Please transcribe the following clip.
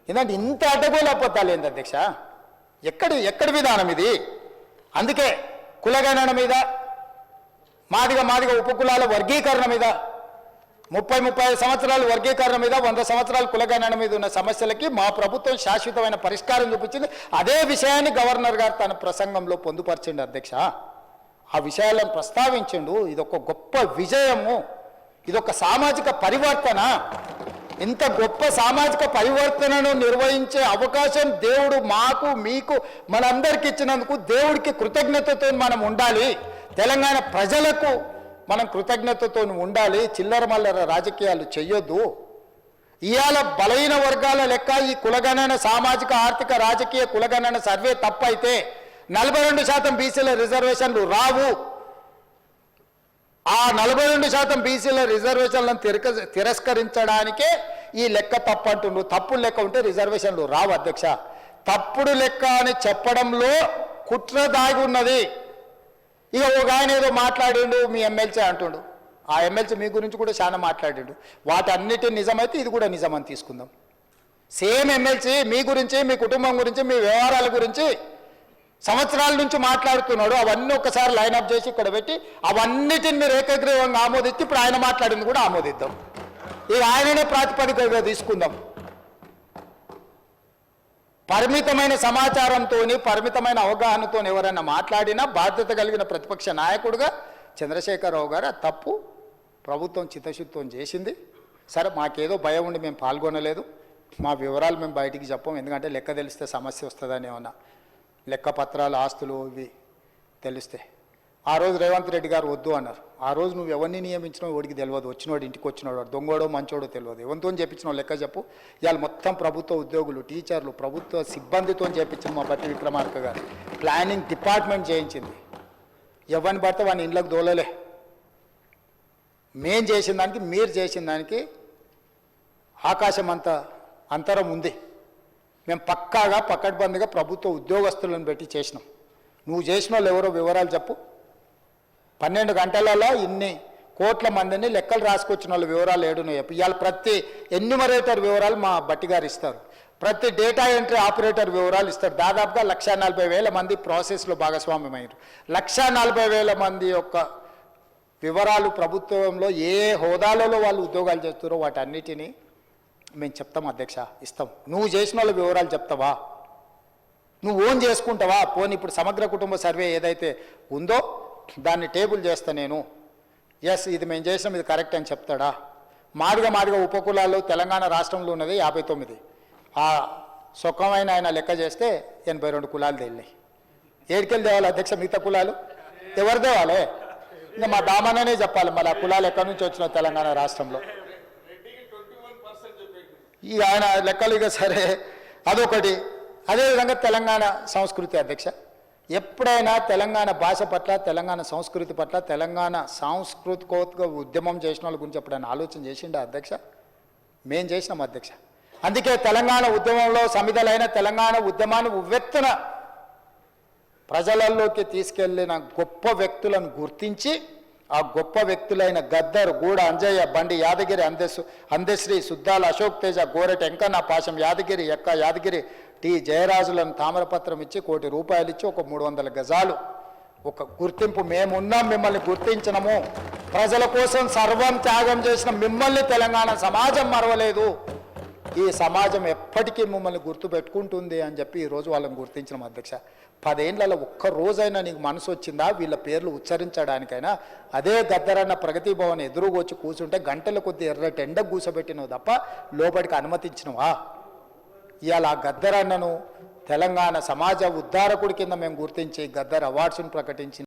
ఏంటంటే ఇంత అడ్డగోలు ఏంది అధ్యక్ష? ఎక్కడి విధానం ఇది? అందుకే కులగణన మీద, మాదిగ ఉపకులాల వర్గీకరణ మీద, 30-35 సంవత్సరాలు వర్గీకరణ మీద, 100 సంవత్సరాలు కులగణన మీద ఉన్న సమస్యలకి మా ప్రభుత్వం శాశ్వతమైన పరిష్కారం చూపించింది. అదే విషయాన్ని గవర్నర్ గారు తన ప్రసంగంలో పొందుపరిచిండు అధ్యక్ష. ఆ విషయాలను ప్రస్తావించిండు. ఇదొక గొప్ప విజయము, ఇదొక సామాజిక పరివర్తన. ఇంత గొప్ప సామాజిక పరివర్తనను నిర్వహించే అవకాశం దేవుడు మాకు మీకు మనందరికి ఇచ్చినందుకు దేవుడికి కృతజ్ఞతతో మనం ఉండాలి. తెలంగాణ ప్రజలకు మనం కృతజ్ఞతతో ఉండాలి. చిల్లర మల్లర రాజకీయాలు చెయ్యొద్దు. ఇవాళ బలహీన వర్గాల లెక్క ఈ కులగణన, సామాజిక ఆర్థిక రాజకీయ కులగణన సర్వే తప్పైతే 42% బీసీల రిజర్వేషన్లు రావు. ఆ 42% బీసీల రిజర్వేషన్లను తిరస్కరించడానికే ఈ లెక్క తప్పు అంటుండ్రు. తప్పుడు లెక్క ఉంటే రిజర్వేషన్లు రావు అధ్యక్ష. తప్పుడు లెక్క అని చెప్పడంలో కుట్ర దాగి ఉన్నది. ఇక ఒక ఆయన ఏదో మాట్లాడిండు, మీ ఎమ్మెల్సీ అంటుండు. ఆ ఎమ్మెల్సీ మీ గురించి కూడా చాలా మాట్లాడిండు. వాటన్నిటి నిజమైతే ఇది కూడా నిజమని తీసుకుందాం. సేమ్ ఎమ్మెల్సీ మీ గురించి, మీ కుటుంబం గురించి, మీ వ్యవహారాల గురించి సంవత్సరాల నుంచి మాట్లాడుతున్నాడు. అవన్నీ ఒకసారి లైన్అప్ చేసి ఇక్కడ పెట్టి అవన్నిటిని మీరు ఏకగ్రీవంగా ఆమోదించి ఇప్పుడు ఆయన మాట్లాడింది కూడా ఆమోదిద్దాం. ఇక ఆయననే ప్రాతిపదికగా తీసుకుందాం. పరిమితమైన సమాచారంతో, పరిమితమైన అవగాహనతో ఎవరైనా మాట్లాడినా బాధ్యత కలిగిన ప్రతిపక్ష నాయకుడిగా చంద్రశేఖరరావు గారు ఆ తప్పు ప్రభుత్వం చిత్తశుద్ధితో చేసింది. సరే, మాకేదో భయం ఉండి మేము పాల్గొనలేదు. మా వివరాలు మేము బయటికి చెప్పం. ఎందుకంటే లెక్క తెలిస్తే సమస్య వస్తుందని ఏమన్నా లెక్క పత్రాలు, ఆస్తులు ఇవి తెలిస్తే. ఆ రోజు రేవంత్ రెడ్డి గారు వద్దు అన్నారు. ఆ రోజు నువ్వు ఎవరిని నియమించినావు వాడికి తెలియదు. వచ్చినోడు, ఇంటికి వచ్చినోడు, దొంగోడో మంచోడో తెలియదు. ఎవరితో చెప్పించినావు లెక్క చెప్పు. ఇవాళ మొత్తం ప్రభుత్వ ఉద్యోగులు, టీచర్లు, ప్రభుత్వ సిబ్బందితో చేయించిన మా బట్టి విక్రమార్క గారు ప్లానింగ్ డిపార్ట్మెంట్ చేయించింది. ఎవరిని పడితే వాడిని ఇంట్లోకి దోలలే. మేం చేసిన దానికి మీరు చేసిన దానికి ఆకాశం అంత అంతరం ఉంది. మేము పక్కాగా పకడ్బందీగా ప్రభుత్వ ఉద్యోగస్తులను పెట్టి చేసినాం. నువ్వు చేసిన వాళ్ళు ఎవరో వివరాలు చెప్పు. 12 గంటలలో ఇన్ని కోట్ల మందిని లెక్కలు రాసుకొచ్చిన వాళ్ళ వివరాలు ఏడున్నాయి చెప్పు. ఇవాళ ప్రతి ఎన్యూమరేటర్ వివరాలు మా బట్టి గారు ఇస్తారు. ప్రతి డేటా ఎంట్రీ ఆపరేటర్ వివరాలు ఇస్తారు. దాదాపుగా 1,40,000 మంది ప్రాసెస్లో భాగస్వామ్యమయ్యారు. 1,40,000 మంది యొక్క వివరాలు ప్రభుత్వంలో ఏ హోదాలలో వాళ్ళు ఉద్యోగాలు చేస్తారో వాటన్నిటినీ మేము చెప్తాం అధ్యక్ష, ఇస్తాం. నువ్వు చేసిన వాళ్ళ వివరాలు చెప్తావా? నువ్వు ఓన్ చేసుకుంటావా? పోనీ ఇప్పుడు సమగ్ర కుటుంబ సర్వే ఏదైతే ఉందో దాన్ని టేబుల్ చేస్తా నేను. ఎస్, ఇది మేము చేసినాం, ఇది కరెక్ట్ అని చెప్తాడా? మాదిగ ఉపకులాలు తెలంగాణ రాష్ట్రంలో ఉన్నది 59. ఆ సుఖమైన ఆయన లెక్క చేస్తే 82 కులాలు తేలినాయి. ఏడికెళ్ళి తేవాలి అధ్యక్ష మిగతా కులాలు? ఎవరు తేవాలి? ఇంకా మా దామన్ననే చెప్పాలి మళ్ళీ ఆ కులాలు ఎక్కడి నుంచి వచ్చిన తెలంగాణ రాష్ట్రంలో. ఈ ఆయన లెక్కలు ఇక సరే, అదొకటి. అదేవిధంగా తెలంగాణ సంస్కృతి అధ్యక్ష, ఎప్పుడైనా తెలంగాణ భాష పట్ల, తెలంగాణ సంస్కృతి పట్ల, తెలంగాణ సాంస్కృతికోత్క ఉద్యమం చేసిన వాళ్ళ గురించి ఎప్పుడైనా ఆలోచన చేసిండా అధ్యక్ష? మేం చేసినాం అధ్యక్ష. అందుకే తెలంగాణ ఉద్యమంలో సమిధలైన తెలంగాణ ఉద్యమాన్ని ఉవ్వెత్తున ప్రజలలోకి తీసుకెళ్లిన గొప్ప వ్యక్తులను గుర్తించి ఆ గొప్ప వ్యక్తులైన గద్దర్, గూడ అంజయ్య, బండి యాదగిరి, అందశ్రీ, సుద్దాల అశోక్ తేజ, గోరెట వెంకన్న, పాశం యాదగిరి, ఎక్క యాదగిరి, టి జయరాజులను తామరపత్రం ఇచ్చి ₹1,00,00,000 ఇచ్చి ఒక 300 గజాలు ఒక గుర్తింపు. మేమున్నాం, మిమ్మల్ని గుర్తించినము, ప్రజల కోసం సర్వం త్యాగం చేసిన మిమ్మల్ని తెలంగాణ సమాజం మరవలేదు, ఈ సమాజం ఎప్పటికీ మిమ్మల్ని గుర్తుపెట్టుకుంటుంది అని చెప్పి ఈరోజు వాళ్ళని గుర్తించిన అధ్యక్ష. 10 ఏళ్లలో ఒక్క రోజైనా నీకు మనసు వచ్చిందా వీళ్ళ పేర్లు ఉచ్చరించడానికైనా? అదే గద్దరన్న ప్రగతి భవన్ ఎదురుగా వచ్చి కూర్చుంటే గంటల కొద్ది ఎర్రటి ఎండ కూసబెట్టినవు తప్ప లోపలికి అనుమతించినవా? ఇవాళ ఆ గద్దరన్నను తెలంగాణ సమాజ ఉద్ధారకుడి కింద మేము గుర్తించి గద్దర్ అవార్డ్స్ను ప్రకటించి